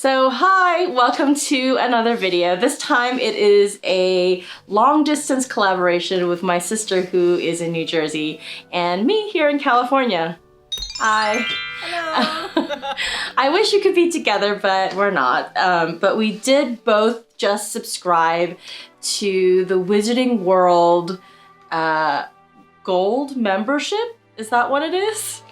So hi, welcome to another video. This time it is a long distance collaboration with my sister who is in New Jersey and me here in California. Hi. Hello. I wish you could be together, but we're not. But we did both just subscribe to the Wizarding World Gold membership. Is that what it is?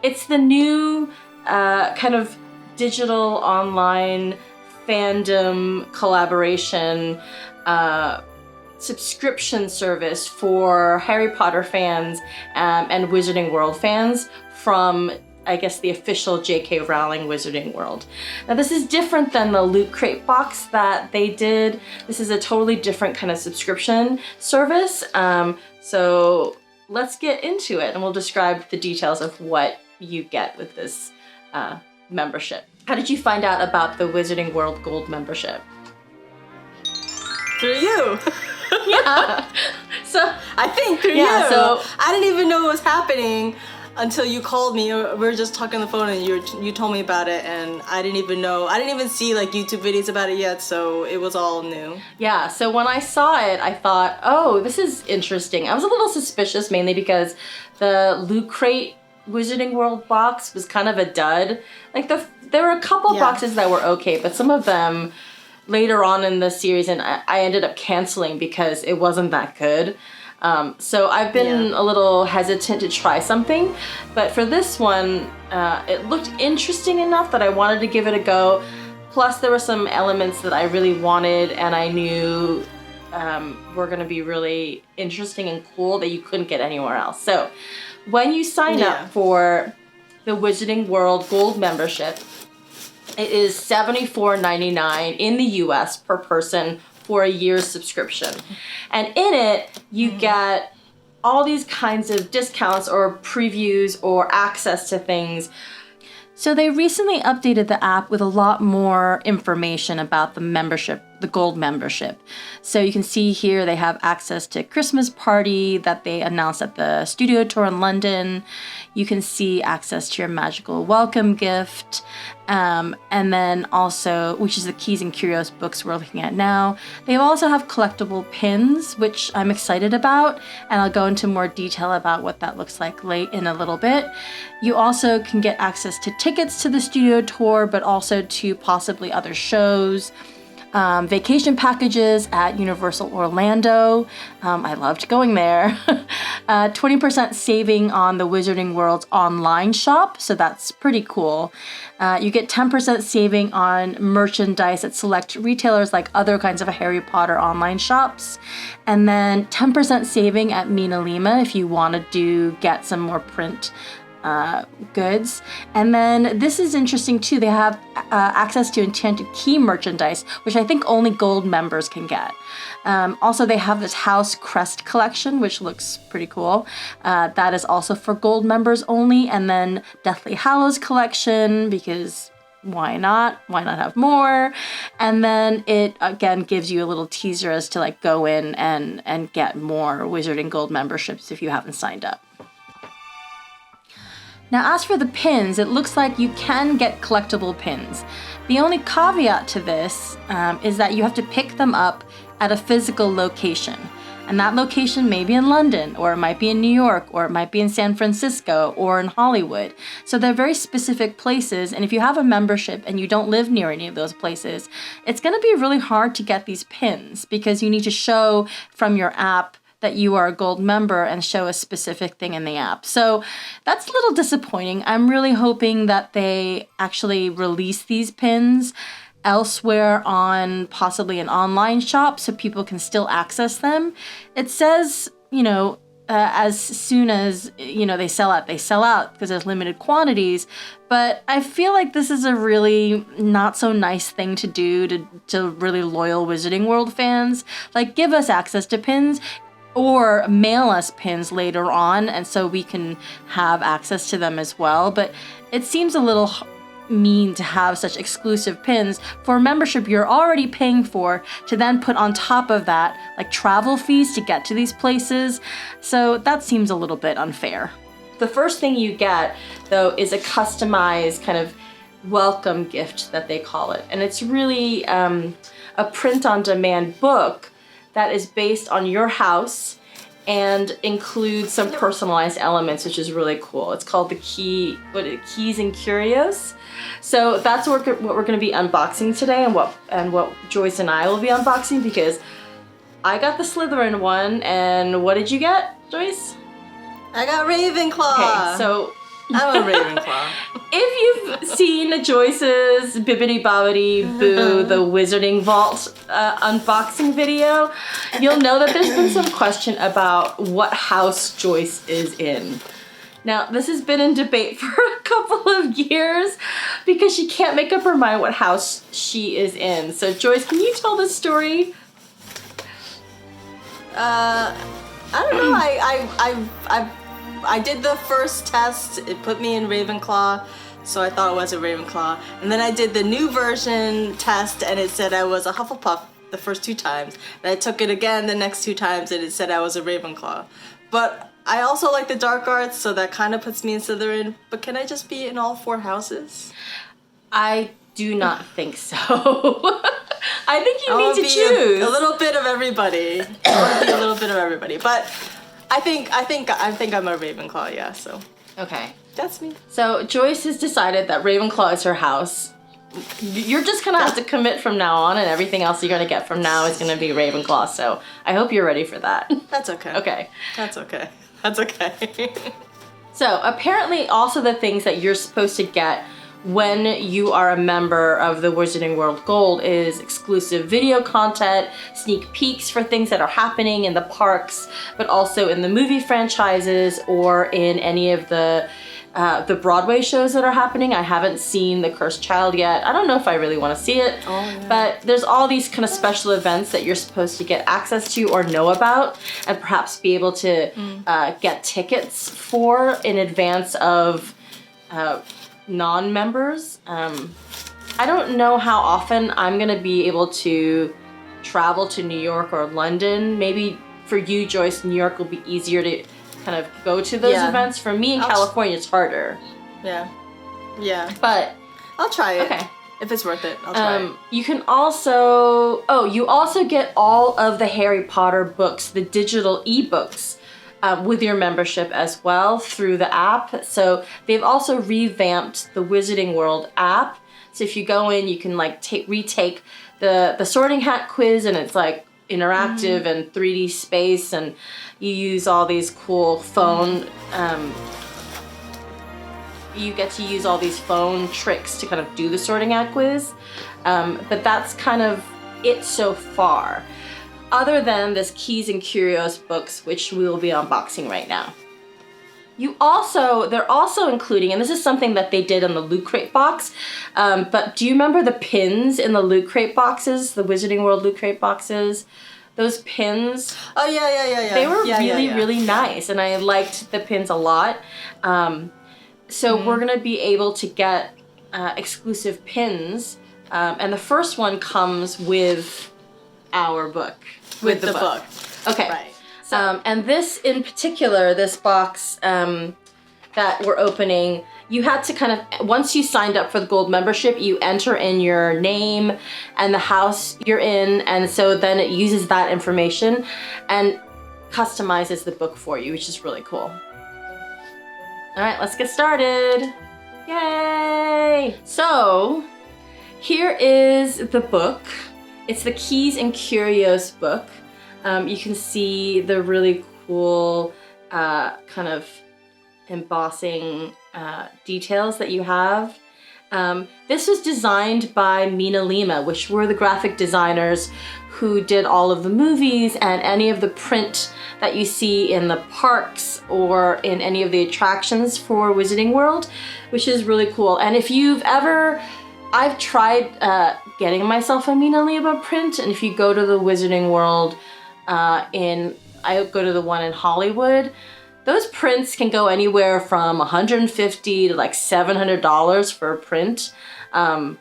It's the new kind of digital online fandom collaboration subscription service for Harry Potter fans and Wizarding World fans from, I guess, the official J.K. Rowling Wizarding World. Now this is different than the Loot Crate box that they did. This is a totally different kind of subscription service. So let's get into it and we'll describe the details of what you get with this membership. How did you find out about the Wizarding World Gold membership? Through you. Yeah. So I think through you. So I didn't even know what was happening until you called me. We were just talking on the phone and you told me about it, and I didn't even know. I didn't even see like YouTube videos about it yet, so it was all new. Yeah, so when I saw it, I thought, oh, this is interesting. I was a little suspicious, mainly because the Loot Crate Wizarding World box was kind of a dud. Like there were a couple boxes that were okay, but some of them later on in the series, and I ended up canceling because it wasn't that good. So I've been a little hesitant to try something, but for this one, it looked interesting enough that I wanted to give it a go. Plus there were some elements that I really wanted and I knew were gonna be really interesting and cool that you couldn't get anywhere else. So when you sign up for the Wizarding World Gold membership, it is $74.99 in the US per person for a year's subscription. And in it, you get all these kinds of discounts or previews or access to things. So they recently updated the app with a lot more information about the membership, the gold membership. So you can see here they have access to Christmas party that they announced at the studio tour in London. You can see access to your magical welcome gift. And then also, which is the Keys and Curios books we're looking at now. They also have collectible pins, which I'm excited about, and I'll go into more detail about what that looks like late in a little bit. You also can get access to tickets to the studio tour, but also to possibly other shows. Vacation packages at Universal Orlando. I loved going there. 20% saving on the Wizarding World's online shop, so that's pretty cool. You get 10% saving on merchandise at select retailers like other kinds of Harry Potter online shops. And then 10% saving at Mina Lima if you want to get some more print goods. And then this is interesting too. They have access to Enchanted Key merchandise, which I think only gold members can get. Also, they have this House Crest collection, which looks pretty cool. That is also for gold members only. And then Deathly Hallows collection, because why not? Why not have more? And then it again gives you a little teaser as to like go in and get more Wizarding Gold memberships if you haven't signed up. Now, as for the pins, it looks like you can get collectible pins. The only caveat to this is that you have to pick them up at a physical location. And that location may be in London, or it might be in New York, or it might be in San Francisco, or in Hollywood. So they're very specific places, and if you have a membership and you don't live near any of those places, it's gonna be really hard to get these pins because you need to show from your app that you are a gold member and show a specific thing in the app. So that's a little disappointing. I'm really hoping that they actually release these pins elsewhere on possibly an online shop so people can still access them. It says, as soon as, they sell out because there's limited quantities. But I feel like this is a really not so nice thing to do to really loyal Wizarding World fans. Like, give us access to pins, or mail us pins later on, and so we can have access to them as well. But it seems a little mean to have such exclusive pins for a membership you're already paying for to then put on top of that like travel fees to get to these places. So that seems a little bit unfair. The first thing you get, though, is a customized kind of welcome gift that they call it. And it's really a print-on-demand book that is based on your house and includes some personalized elements, which is really cool. It's called Keys and Curios. So that's what we're going to be unboxing today, and what Joyce and I will be unboxing, because I got the Slytherin one, and what did you get, Joyce? I got Ravenclaw. Okay, so I'm a Ravenclaw. If you've seen Joyce's Bibbidi Bobbidi Boo, the Wizarding Vault unboxing video, you'll know that there's been some question about what house Joyce is in. Now, this has been in debate for a couple of years because she can't make up her mind what house she is in. So, Joyce, can you tell this story? I don't know. I did the first test. It put me in Ravenclaw, so I thought it was a Ravenclaw. And then I did the new version test, and it said I was a Hufflepuff the first 2 times. And I took it again the next 2 times, and it said I was a Ravenclaw. But I also like the dark arts, so that kind of puts me in Slytherin. But can I just be in all 4 houses? I do not think so. I think you need to choose a little bit of everybody. I want to be a little bit of everybody, but I think I'm a Ravenclaw. Yeah, so okay, that's me. So Joyce has decided that Ravenclaw is her house. You're just gonna have to commit from now on, and everything else you're gonna get from now is gonna be Ravenclaw. So I hope you're ready for that. That's okay. Okay. That's okay. That's okay. So apparently, also the things that you're supposed to get when you are a member of the Wizarding World Gold is exclusive video content, sneak peeks for things that are happening in the parks, but also in the movie franchises or in any of the Broadway shows that are happening. I haven't seen The Cursed Child yet. I don't know if I really want to see it, but there's all these kind of special events that you're supposed to get access to or know about, and perhaps be able to get tickets for in advance of non-members. I don't know how often I'm gonna be able to travel to New York or London. Maybe for you, Joyce, New York will be easier to kind of go to those events. For me in California, it's harder. Yeah. Yeah. But I'll try it. Okay. If it's worth it, I'll try it. You can also, you also get all of the Harry Potter books, the digital ebooks, with your membership as well through the app. So they've also revamped the Wizarding World app. So if you go in, you can like retake the Sorting Hat quiz, and it's like interactive and 3D space, and you use all these cool phone. You get to use all these phone tricks to kind of do the Sorting Hat quiz, but that's kind of it so far. Other than this Keys and Curios books, which we will be unboxing right now. They're also including, and this is something that they did on the Loot Crate box, but do you remember the pins in the Loot Crate boxes, the Wizarding World Loot Crate boxes? Those pins. Oh, yeah. They were really nice, and I liked the pins a lot. So we're gonna be able to get exclusive pins, and the first one comes with our book. With the book. Okay. Right. And this in particular, this box that we're opening, you had to kind of, once you signed up for the gold membership, you enter in your name and the house you're in, and so then it uses that information and customizes the book for you, which is really cool. All right, let's get started. Yay! So, here is the book. It's the Keys and Curios book. You can see the really cool kind of embossing details that you have. This was designed by Mina Lima, which were the graphic designers who did all of the movies and any of the print that you see in the parks or in any of the attractions for Wizarding World, which is really cool. And if you've ever, I've tried getting myself a Mina Lima print, and if you go to the Wizarding World I go to the one in Hollywood, those prints can go anywhere from $150 to like $700 for a print. And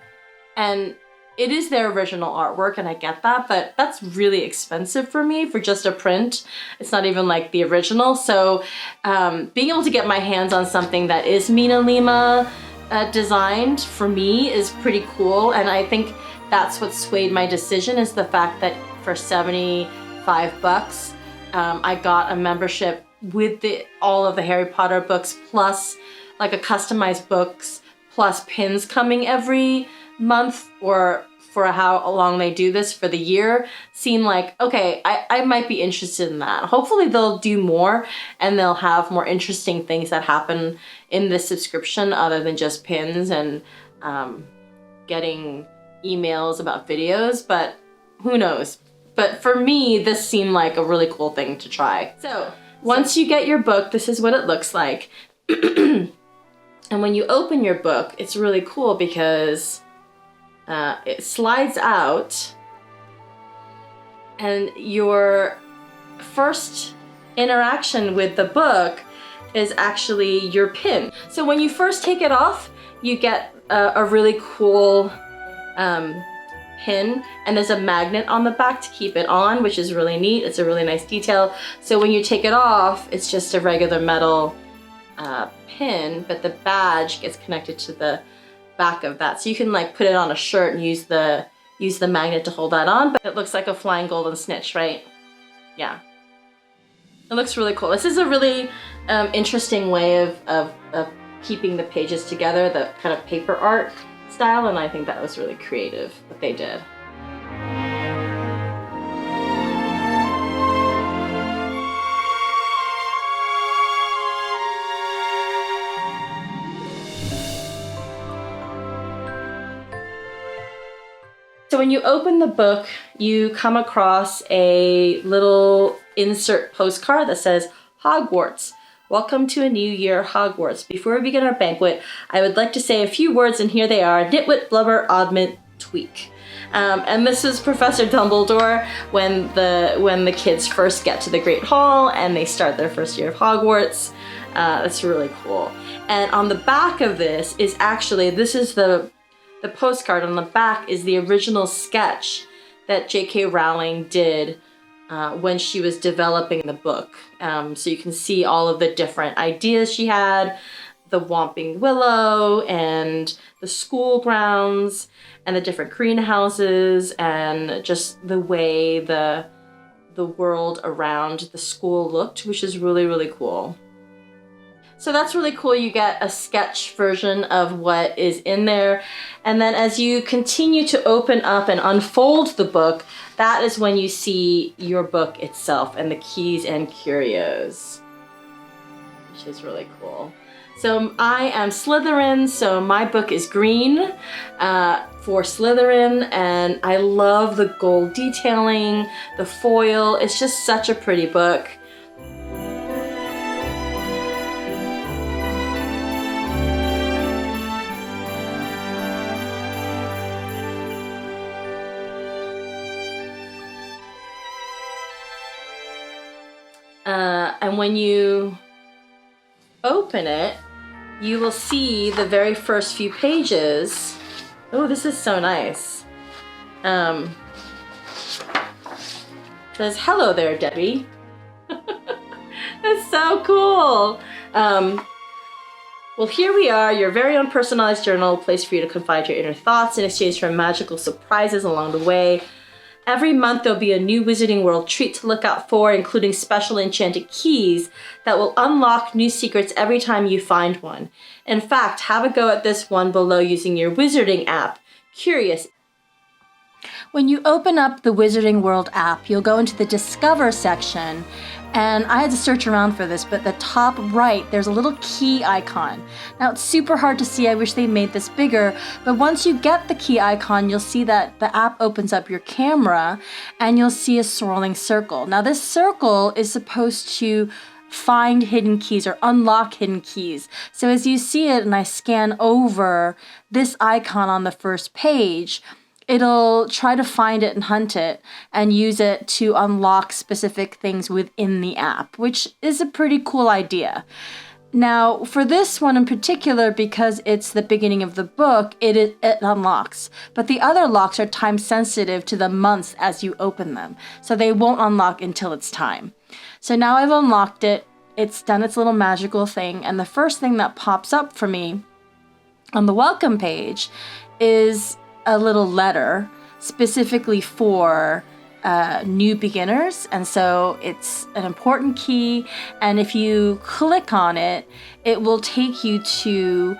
it is their original artwork, and I get that, but that's really expensive for me for just a print. It's not even like the original. So being able to get my hands on something that is Mina Lima designed for me is pretty cool, and I think that's what swayed my decision, is the fact that for $75 I got a membership with all of the Harry Potter books, plus like a customized books, plus pins coming every month, or for how long they do this for the year, seemed like, okay, I might be interested in that. Hopefully they'll do more and they'll have more interesting things that happen in this subscription other than just pins and getting emails about videos, but who knows. But for me, this seemed like a really cool thing to try. So once you get your book, this is what it looks like. And when you open your book, it's really cool because it slides out, and your first interaction with the book is actually your pin. So when you first take it off, you get a really cool pin, and there's a magnet on the back to keep it on, which is really neat. It's a really nice detail. So when you take it off, it's just a regular metal pin, but the badge gets connected to the back of that. So you can like put it on a shirt and use the magnet to hold that on, but it looks like a flying golden snitch, right? Yeah. It looks really cool. This is a really interesting way of keeping the pages together, the kind of paper art style, and I think that was really creative what they did. So when you open the book, you come across a little insert postcard that says, Hogwarts. Welcome to a new year, Hogwarts. Before we begin our banquet, I would like to say a few words, and here they are. Nitwit, blubber, oddment, tweak. And this is Professor Dumbledore when the kids first get to the Great Hall and they start their first year of Hogwarts. That's really cool. And on the back of this is actually, this is the postcard. On the back is the original sketch that J.K. Rowling did when she was developing the book. So you can see all of the different ideas she had, the Whomping Willow and the school grounds and the different greenhouses and just the way the world around the school looked, which is really, really cool. So that's really cool. You get a sketch version of what is in there. And then as you continue to open up and unfold the book, that is when you see your book itself and the keys and curios, which is really cool. So I am Slytherin, so my book is green for Slytherin, and I love the gold detailing, the foil. It's just such a pretty book. And when you open it, you will see the very first few pages. Oh, this is so nice. It says, hello there, Debbie. That's so cool. Well, here we are, your very own personalized journal, a place for you to confide your inner thoughts in exchange for magical surprises along the way. Every month there'll be a new Wizarding World treat to look out for, including special enchanted keys that will unlock new secrets every time you find one. In fact, have a go at this one below using your Wizarding app, Curios. When you open up the Wizarding World app, you'll go into the Discover section, and I had to search around for this, but the top right, there's a little key icon. Now it's super hard to see, I wish they made this bigger, but once you get the key icon, you'll see that the app opens up your camera and you'll see a swirling circle. Now this circle is supposed to find hidden keys or unlock hidden keys. So as you see it and I scan over this icon on the first page, it'll try to find it and hunt it and use it to unlock specific things within the app, which is a pretty cool idea. Now, for this one in particular, because it's the beginning of the book, it unlocks. But the other locks are time sensitive to the months as you open them. So they won't unlock until it's time. So now I've unlocked it. It's done its little magical thing. And the first thing that pops up for me on the welcome page is a little letter specifically for new beginners, and so it's an important key, and if you click on it, it will take you to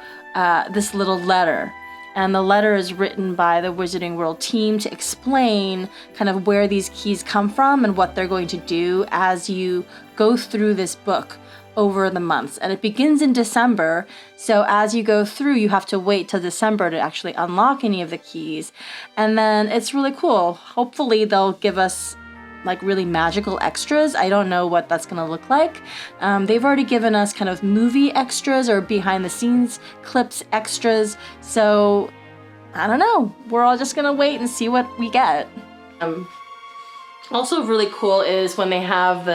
this little letter. And the letter is written by the Wizarding World team to explain kind of where these keys come from and what they're going to do as you go through this book over the months. And it begins in December, so as you go through, you have to wait till December to actually unlock any of the keys. And then it's really cool. Hopefully they'll give us like really magical extras. I don't know what that's gonna look like. They've already given us kind of movie extras or behind the scenes clips extras, so I don't know. We're all just gonna wait and see what we get. Also really cool is when they have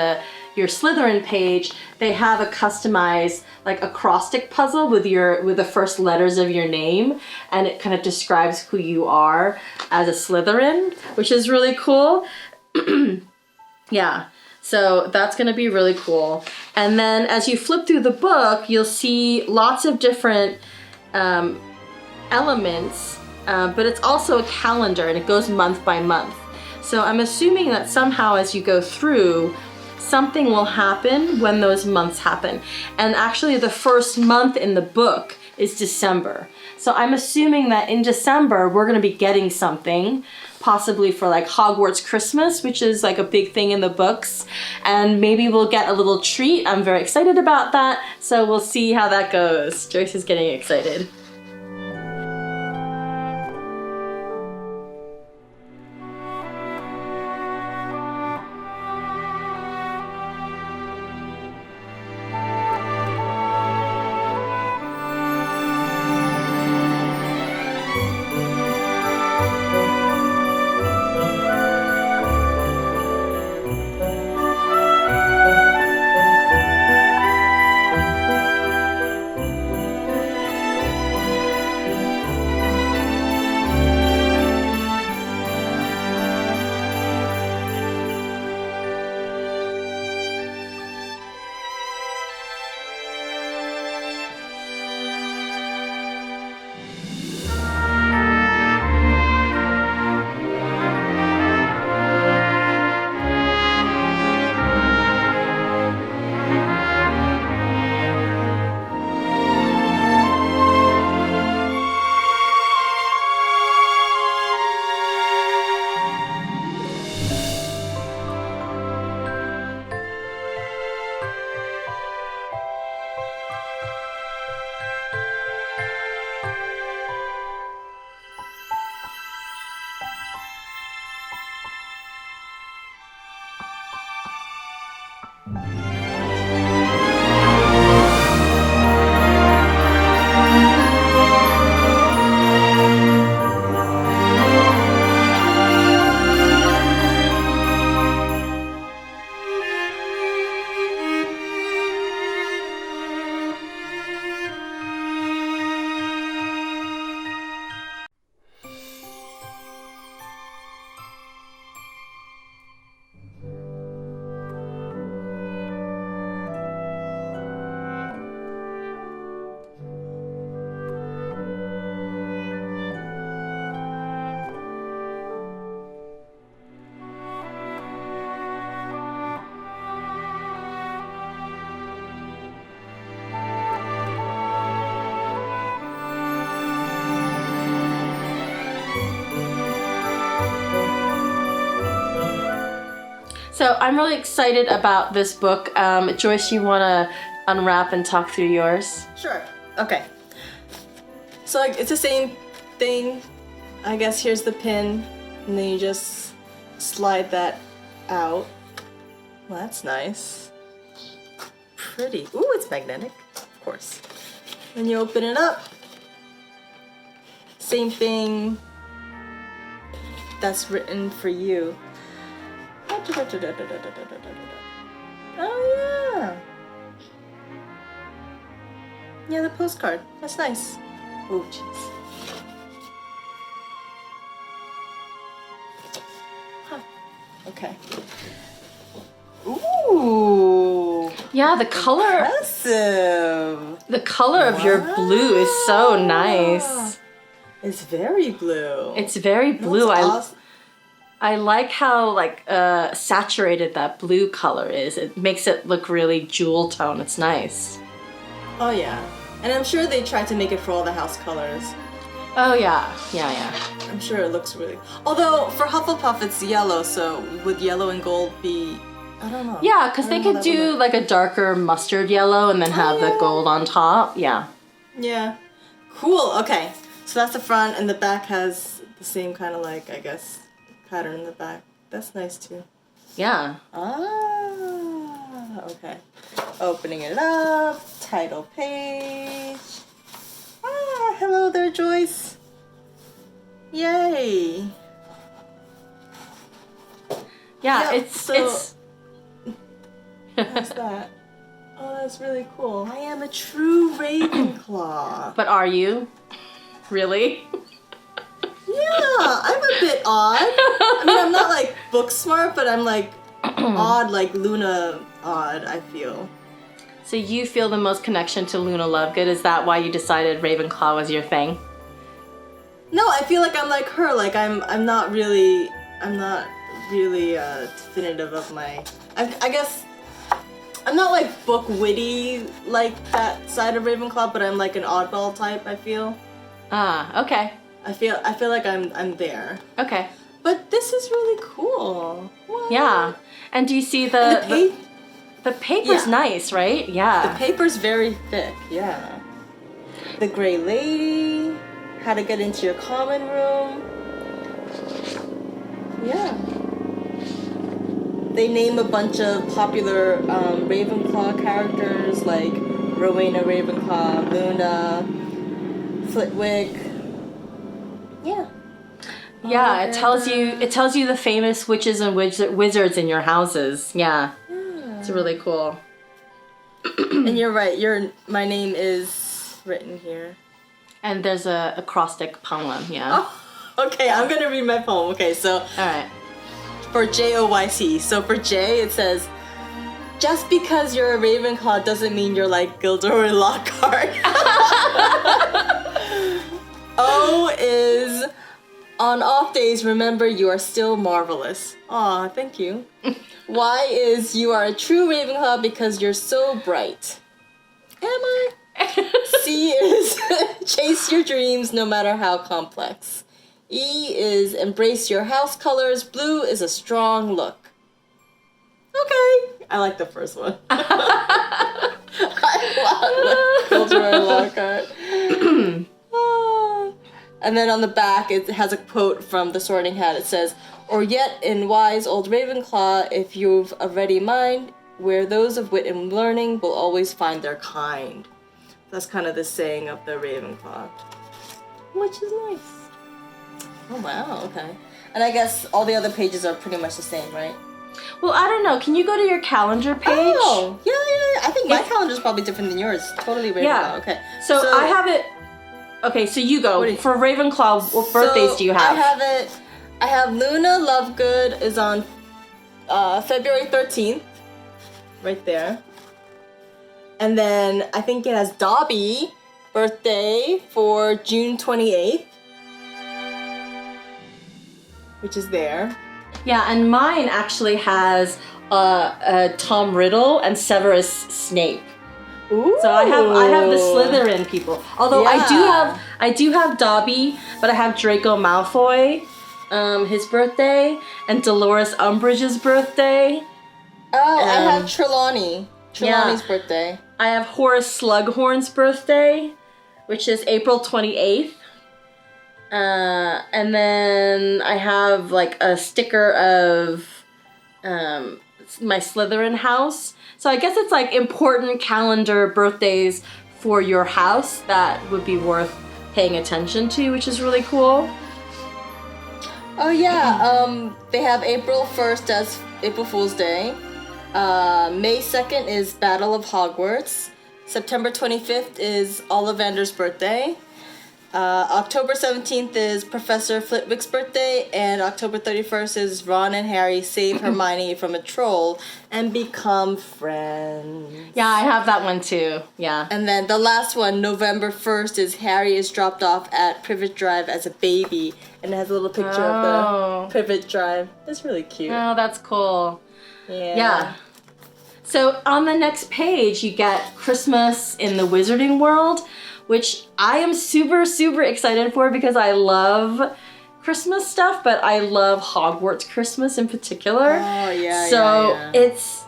your Slytherin page, they have a customized like acrostic puzzle with the first letters of your name, and it kind of describes who you are as a Slytherin, which is really cool. Yeah, so that's gonna be really cool. And then as you flip through the book, you'll see lots of different elements, but it's also a calendar and it goes month by month. So I'm assuming that somehow as you go through, something will happen when those months happen. And actually the first month in the book is December. So I'm assuming that in December, we're gonna be getting something, possibly for like Hogwarts Christmas, which is like a big thing in the books. And maybe we'll get a little treat. I'm very excited about that. So we'll see how that goes. Joyce is getting excited. So I'm really excited about this book. Joyce, you want to unwrap and talk through yours? Sure. Okay. So like, it's the same thing. I guess here's the pin, and then you just slide that out. Well, that's nice. Pretty. Ooh, it's magnetic, of course. Then you open it up. Same thing. That's written for you. Oh yeah. Yeah, the postcard. That's nice. Oh jeez. Huh. Okay. Ooh. Yeah, the color. Impressive. The color of your blue is so nice. It's very blue. It's very blue. No, it's awesome. I like how like saturated that blue color is. It makes it look really jewel tone. It's nice. Oh yeah, and I'm sure they tried to make it for all the house colors. Oh yeah, yeah. I'm sure it looks really. Although for Hufflepuff it's yellow, so would yellow and gold be? I don't know. Yeah, because they could do like a darker mustard yellow and then have the gold on top. Yeah. Yeah. Cool. Okay, so that's the front, and the back has the same kind of like, I guess, pattern in the back. That's nice too. Yeah. Ah. Okay. Opening it up. Title page. Ah, hello there, Joyce. Yay. Yeah, Yep, it's What's that? Oh, that's really cool. I am a true Ravenclaw. But are you? Really? Yeah, I'm a bit odd. I mean, I'm not like book smart, but I'm like odd, like Luna odd, I feel. So you feel the most connection to Luna Lovegood? Is that why you decided Ravenclaw was your thing? No, I feel like I'm like her. Like I'm not really definitive of my. I guess I'm not like book witty like that side of Ravenclaw, but I'm like an oddball type. I feel. Ah, okay. I feel like I'm there. Okay. But this is really cool. What? Yeah. And do you see the paper's nice, right? Yeah. The paper's very thick. Yeah. The Grey Lady. How to get into your common room. Yeah. They name a bunch of popular Ravenclaw characters like Rowena Ravenclaw, Luna, Flitwick. Yeah. Yeah, it tells you the famous witches and wizards in your houses. Yeah. It's really cool. And you're right. My name is written here. And there's a acrostic poem. Yeah. Oh, okay. I'm gonna read my poem. Okay, so. All right. For Joyce. So for J, it says, just because you're a Ravenclaw doesn't mean you're like Gilderoy Lockhart. O is, on off days, remember you are still marvelous. Aw, thank you. Y is, you are a true Ravenclaw because you're so bright. Am I? C is, chase your dreams no matter how complex. E is, embrace your house colors. Blue is a strong look. Okay. I like the first one. I love Gilderoy Lockhart. And then on the back, it has a quote from The Sorting Hat. It says, or yet in wise old Ravenclaw, if you've a ready mind, where those of wit and learning will always find their kind. That's kind of the saying of the Ravenclaw. Which is nice. Oh wow, okay. And I guess all the other pages are pretty much the same, right? Well, I don't know. Can you go to your calendar page? Oh, yeah. I think my calendar's probably different than yours. Totally Ravenclaw. Yeah. Okay. So I have it. Okay, so you go. For Ravenclaw, what birthdays do you have? I have Luna Lovegood is on February 13th. Right there. And then I think it has Dobby birthday for June 28th. Which is there. Yeah, and mine actually has Tom Riddle and Severus Snape. Ooh. So I have the Slytherin people. Although I do have Dobby, but I have Draco Malfoy, his birthday, and Dolores Umbridge's birthday. Oh, I have Trelawney's birthday. I have Horace Slughorn's birthday, which is April 28th. And then I have like a sticker of my Slytherin house. So I guess it's like important calendar birthdays for your house that would be worth paying attention to, which is really cool. Oh yeah, they have April 1st as April Fool's Day. May 2nd is Battle of Hogwarts. September 25th is Ollivander's birthday. October 17th is Professor Flitwick's birthday, and October 31st is Ron and Harry save Hermione from a troll and become friends. Yeah, I have that one too. Yeah. And then the last one, November 1st, is Harry is dropped off at Privet Drive as a baby, and it has a little picture of the Privet Drive. It's really cute. Oh, that's cool. Yeah. So on the next page, you get Christmas in the Wizarding World, which I am super, super excited for because I love Christmas stuff, but I love Hogwarts Christmas in particular. Oh, yeah, So it's,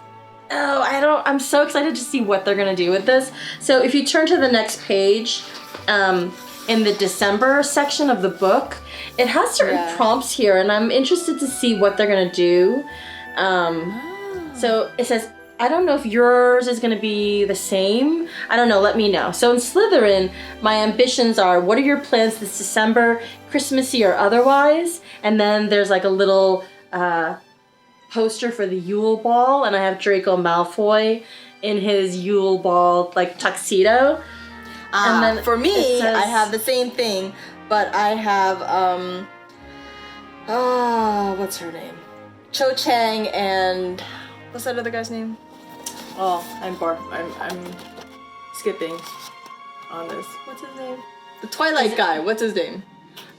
I'm so excited to see what they're gonna do with this. So if you turn to the next page, in the December section of the book, it has certain prompts here, and I'm interested to see what they're gonna do. So it says, I don't know if yours is going to be the same. I don't know. Let me know. So in Slytherin, my ambitions are, what are your plans this December, Christmassy or otherwise? And then there's like a little poster for the Yule Ball, and I have Draco Malfoy in his Yule Ball like tuxedo. And then for me, I have the same thing, but I have what's her name? Cho Chang and what's that other guy's name? Oh, I'm skipping on this. What's his name? The Twilight guy. What's his name?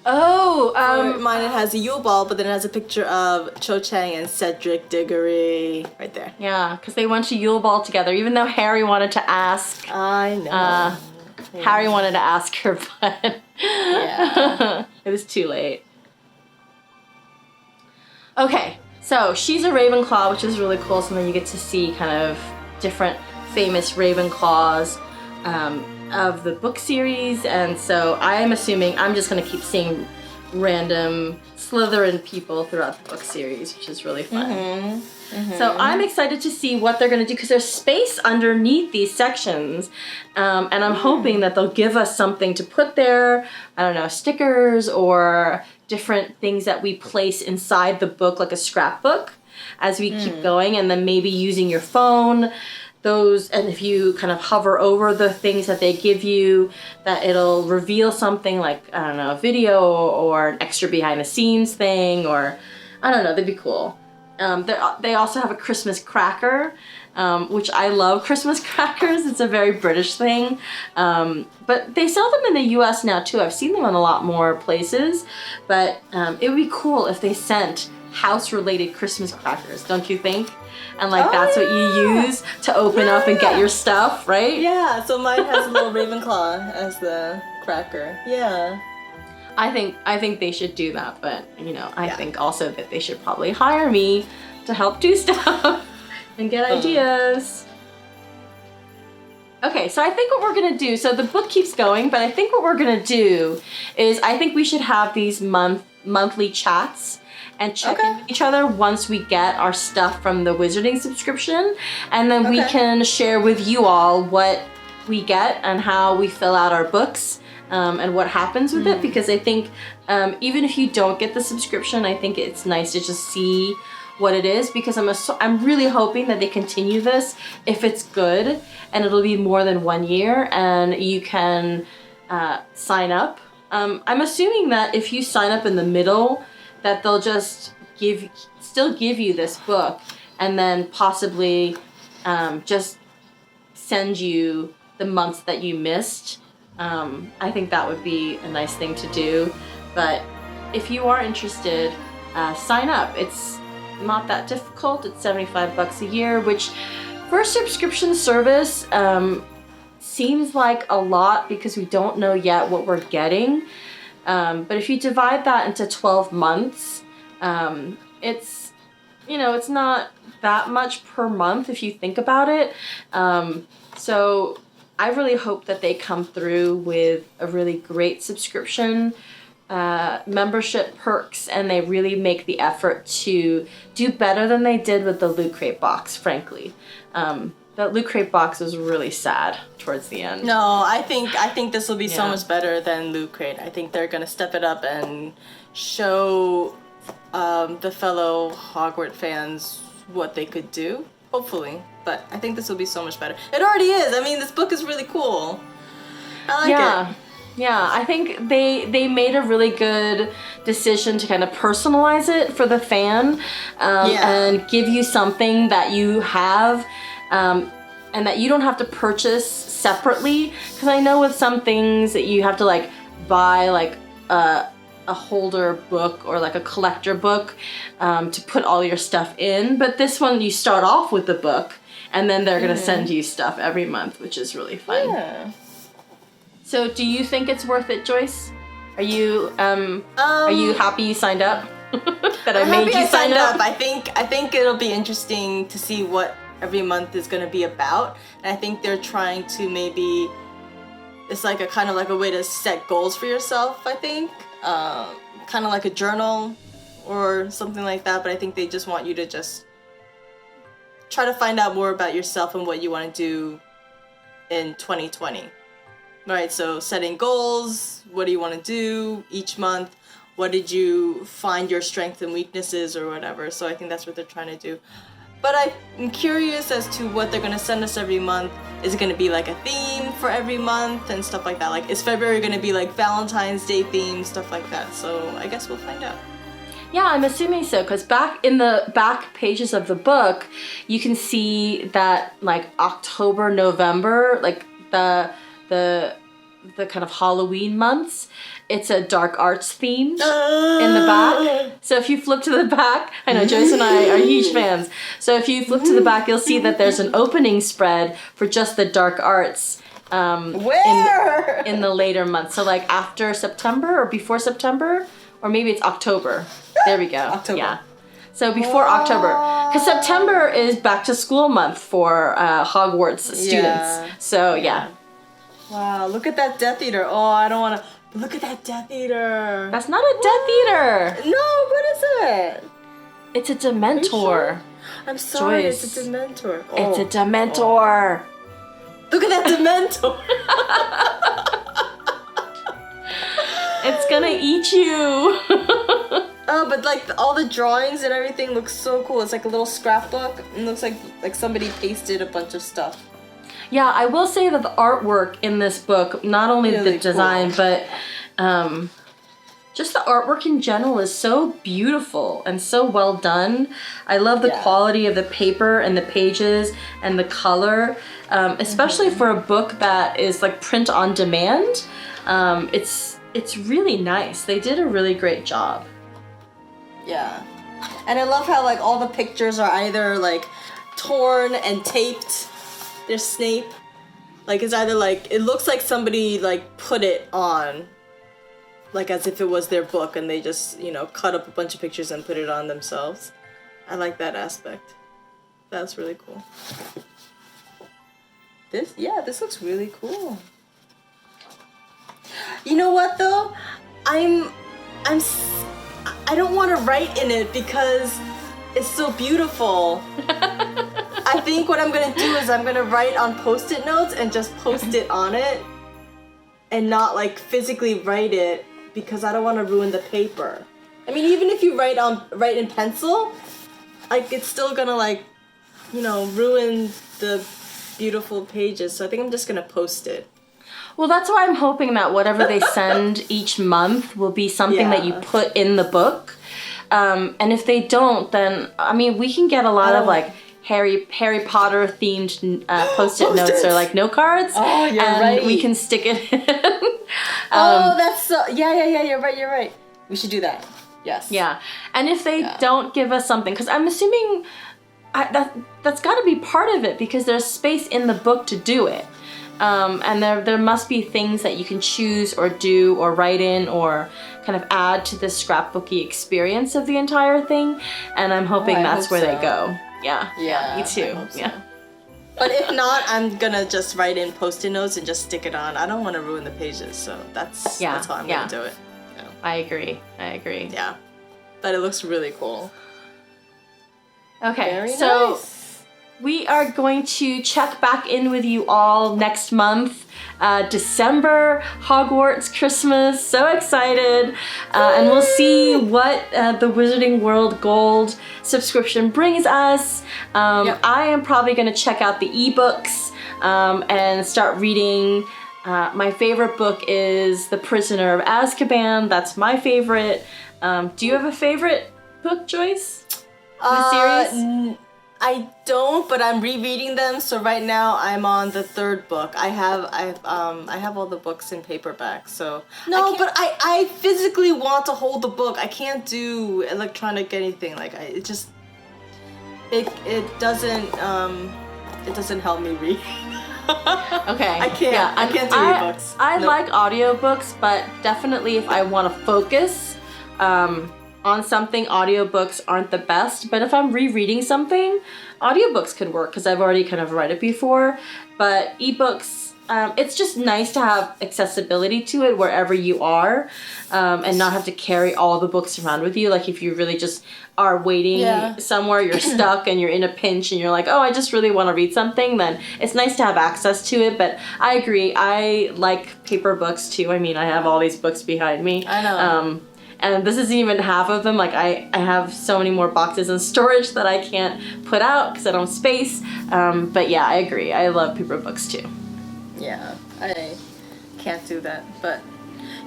Oh, mine it has a Yule Ball, but then it has a picture of Cho Chang and Cedric Diggory right there. Yeah, because they went to Yule Ball together, even though Harry wanted to ask. I know. Harry wanted to ask her, but it was too late. Okay, so she's a Ravenclaw, which is really cool. So then you get to see kind of different famous Ravenclaws of the book series, and so I'm assuming I'm just gonna keep seeing random Slytherin people throughout the book series, which is really fun. So I'm excited to see what they're gonna do because there's space underneath these sections, and I'm hoping that they'll give us something to put there. I don't know, stickers or different things that we place inside the book, like a scrapbook, as we keep going, and then maybe using your phone. And if you kind of hover over the things that they give you, that it'll reveal something like, I don't know, a video or an extra behind the scenes thing, or I don't know, that'd be cool. They also have a Christmas cracker, which I love Christmas crackers. It's a very British thing. But they sell them in the US now too. I've seen them in a lot more places, but it would be cool if they sent house-related Christmas crackers, don't you think? And like that's what you use to open up and get your stuff, right? Yeah, so mine has a little Ravenclaw as the cracker. Yeah. I think they should do that, but you know, I think also that they should probably hire me to help do stuff and get ideas. Okay, so I think what we're gonna do, so the book keeps going, but I think what we're gonna do is I think we should have these monthly chats and check in with each other once we get our stuff from the Wizarding subscription, and then we can share with you all what we get and how we fill out our books, and what happens with it, because I think even if you don't get the subscription, I think it's nice to just see what it is, because I'm really hoping that they continue this if it's good, and it'll be more than 1 year, and you can sign up. I'm assuming that if you sign up in the middle, that they'll just still give you this book, and then possibly just send you the months that you missed. I think that would be a nice thing to do. But if you are interested, sign up. It's not that difficult. It's $75 a year, which for a subscription service seems like a lot because we don't know yet what we're getting. But if you divide that into 12 months, it's, you know, it's not that much per month if you think about it. So I really hope that they come through with a really great subscription membership perks, and they really make the effort to do better than they did with the Loot Crate box, frankly. That Loot Crate box was really sad towards the end. No, I think this will be so much better than Loot Crate. I think they're gonna step it up and show the fellow Hogwarts fans what they could do. Hopefully, but I think this will be so much better. It already is. I mean, this book is really cool. I like it. Yeah, I think they made a really good decision to kind of personalize it for the fan, and give you something that you have, and that you don't have to purchase separately. Because I know with some things that you have to like buy like a holder book or like a collector book to put all your stuff in. But this one, you start off with the book, and then they're gonna send you stuff every month, which is really fun. Yeah. So, do you think it's worth it, Joyce? Are you happy you signed up? That I made you sign up? I think it'll be interesting to see what every month is going to be about. And I think they're trying to maybe, it's like a kind of like a way to set goals for yourself, I think. Kind of like a journal or something like that. But I think they just want you to just try to find out more about yourself and what you want to do in 2020. Right, so setting goals, what do you want to do each month? What did you find your strengths and weaknesses or whatever? So I think that's what they're trying to do. But I'm curious as to what they're going to send us every month. Is it going to be like a theme for every month and stuff like that? Like, is February going to be like Valentine's Day theme, stuff like that? So I guess we'll find out. Yeah, I'm assuming so, because back in the back pages of the book, you can see that like October, November, like the kind of Halloween months, it's a dark arts theme in the back. So if you flip to the back, I know Joyce and I are huge fans. So if you flip to the back, you'll see that there's an opening spread for just the dark arts Where? in the later months. So like after September or before September, or maybe it's October. There we go. October. Yeah. So before October, because September is back to school month for Hogwarts students. Yeah. So yeah. Wow, look at that Death Eater. Oh, I don't want to. Look at that Death Eater. That's not a Death Eater. No, what is it? It's a Dementor. Sure? I'm sorry, Joyce. it's a Dementor. It's a Dementor. Look at that Dementor. It's gonna eat you. Oh, but like all the drawings and everything looks so cool. It's like a little scrapbook. It looks like somebody pasted a bunch of stuff. Yeah, I will say that the artwork in this book, not only Really the design, but just the artwork in general is so beautiful and so well done. I love the quality of the paper and the pages and the color, especially for a book that is like print on demand. It's really nice. They did a really great job. Yeah. And I love how like all the pictures are either like torn and taped. There's Snape. Like it's either like, it looks like somebody like put it on, like as if it was their book and they just, you know, cut up a bunch of pictures and put it on themselves. I like that aspect. That's really cool. This looks really cool. You know what though? I don't want to write in it because it's so beautiful. I think what I'm gonna do is I'm gonna write on Post-it notes and just post it on it and not like physically write it because I don't want to ruin the paper. I mean, even if you write in pencil, like it's still gonna like, you know, ruin the beautiful pages. So I think I'm just gonna post it. Well, that's why I'm hoping that whatever they send each month will be something that you put in the book. And if they don't, then, I mean, we can get a lot of like Harry Potter themed Post-it notes or like note cards. Oh, you're and right. we can stick it in. Oh, that's so, yeah, you're right. We should do that. Yes. Yeah. And if they don't give us something, because I'm assuming that's got to be part of it because there's space in the book to do it. And there must be things that you can choose or do or write in or kind of add to the scrapbooky experience of the entire thing. And I'm hoping that's where they go. Yeah, me too. Yeah. But if not, I'm gonna just write in Post-it notes and just stick it on. I don't want to ruin the pages, so that's how I'm gonna do it. Yeah. I agree. Yeah, but it looks really cool. Okay, Very so nice. We are going to check back in with you all next month. December, Hogwarts, Christmas, so excited. And we'll see what the Wizarding World Gold subscription brings us. I am probably going to check out the ebooks and start reading My favorite book is The Prisoner of Azkaban. That's my favorite. Do you have a favorite book, Joyce? In the series? I don't, but I'm rereading them. So right now I'm on the third book. I have all the books in paperback. So no, but I physically want to hold the book. I can't do electronic anything. Like it doesn't help me read. Okay. I can't do ebooks. I like audiobooks, but definitely if I want to focus on something, audiobooks aren't the best. But if I'm rereading something, audiobooks could work because I've already kind of read it before. But ebooks, it's just nice to have accessibility to it wherever you are, and not have to carry all the books around with you. Like if you really just are waiting somewhere, you're stuck and you're in a pinch and you're like, oh, I just really want to read something, then it's nice to have access to it. But I agree, I like paper books too. I mean, I have all these books behind me. I know. And this isn't even half of them. Like I have so many more boxes in storage that I can't put out because I don't have space. But yeah, I agree. I love paper books too. Yeah, I can't do that. But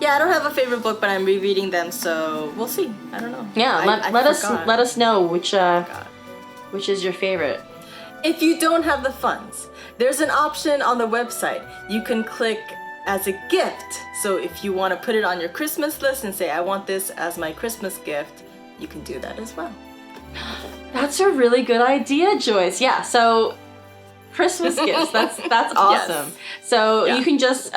yeah, I don't have a favorite book, but I'm rereading them, so we'll see. I don't know. Yeah, let us know which is your favorite. If you don't have the funds, there's an option on the website. You can click as a gift. So if you want to put it on your Christmas list and say, I want this as my Christmas gift, you can do that as well. That's a really good idea, Joyce. Yeah, so Christmas gifts, that's awesome. Yes. So you can just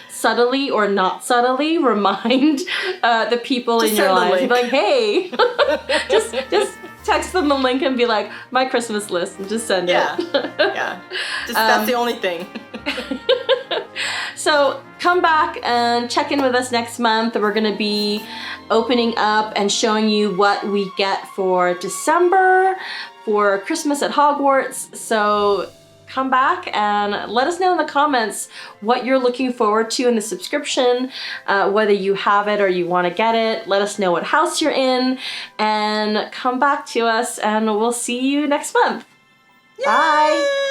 subtly or not subtly remind the people in your life. Be like, hey, just text them the link and be like, my Christmas list, and just send it. Yeah. That's the only thing. So come back and check in with us next month. We're going to be opening up and showing you what we get for December for Christmas at Hogwarts. So come back and let us know in the comments what you're looking forward to in the subscription, whether you have it or you want to get it. Let us know what house you're in, and come back to us, and we'll see you next month. Yay! Bye!